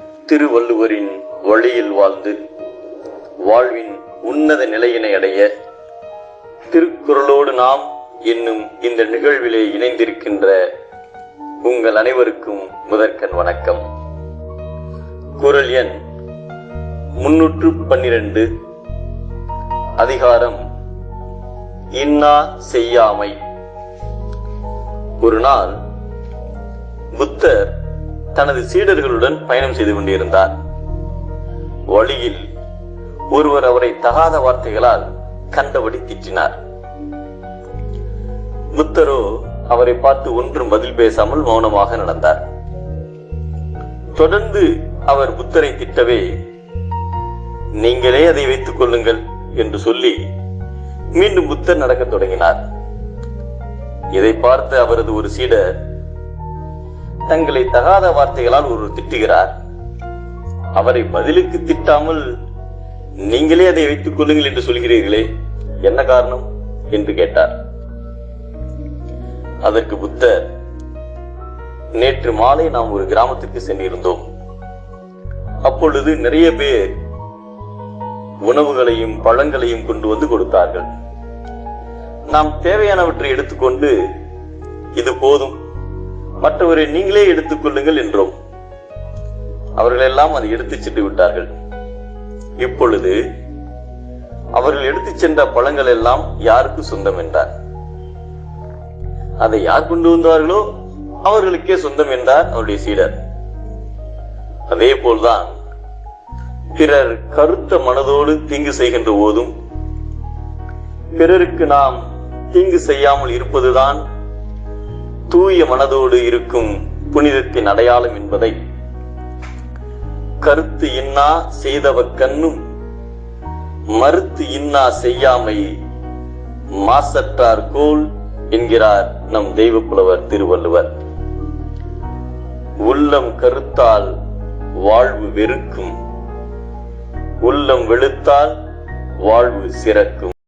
திருவள்ளுவரின் வழியில் வாழ்ந்து வாழ்வின் உன்னத நிலையினை அடைய திருக்குறளோடு நாம் என்னும் இந்த நிகழ்விலே இணைந்திருக்கின்ற உங்கள் அனைவருக்கும் முதற்கண் வணக்கம். குறள் எண் 312, அதிகாரம் இன்னா செய்யாமை. ஒரு நாள் புத்தர் தனது சீடர்களுடன் பயணம் செய்து கொண்டிருந்தார். வழியில் ஒருவர் அவரை தகாத வார்த்தைகளால் கண்டபடி திட்டினார். புத்தரோ அவரை பார்த்து ஒன்றும் பதில் பேசாமல் மௌனமாக நடந்தார். தொடர்ந்து அவர் புத்தரை திட்டவே, நீங்களே அதை வைத்துக் கொள்ளுங்கள் என்று சொல்லி மீண்டும் புத்தர் நடக்க தொடங்கினார். இதை பார்த்த அவரது ஒரு சீடர், தங்களை தகாத வார்த்தைகளால் ஒருவர் திட்டுகிறார், அவரை பதிலுக்கு திட்டாமல் நீங்களே அதை வைத்துக் கொள்ளுங்கள் என்று சொல்கிறீர்களே, என்ன காரணம் என்று கேட்டார். அதற்கு புத்தர், நேற்று மாலை நாம் ஒரு கிராமத்திற்கு சென்றிருந்தோம். அப்பொழுது நிறைய பேர் உணவுகளையும் பழங்களையும் கொண்டு வந்து கொடுத்தார்கள். நாம் தேவையானவற்றை எடுத்துக்கொண்டு இது போதும், மற்றவரை நீங்களே எடுத்துக் கொள்ளுங்கள் என்றோம். அவர்கள் எல்லாம் அதை எடுத்துச் சென்று விட்டார்கள். இப்பொழுது அவர்கள் எடுத்துச் சென்ற பழங்கள் எல்லாம் யாருக்கு சொந்தம் என்றார். அதை யார் கொண்டு வந்தார்களோ அவர்களுக்கே சொந்தம் என்றார் அவருடைய சீடர். அதே போல்தான் பிறர் கருத்த மனதோடு தீங்கு செய்கின்ற போதும் பிறருக்கு நாம் தீங்கு செய்யாமல் இருப்பதுதான் தூய மனதோடு இருக்கும் புனிதத்தின் அடையாளம் என்பதை கருத்து இன்னா செய்தவ கண்ணும் மறுத்து இன்னா செய்யாமை மாசற்றார் கோல் என்கிறார் நம் தெய்வ புலவர் திருவள்ளுவர். உள்ளம் கருத்தால் வாழ்வு வெறுக்கும், உள்ளம் வெளுத்தால் வாழ்வு சிறக்கும்.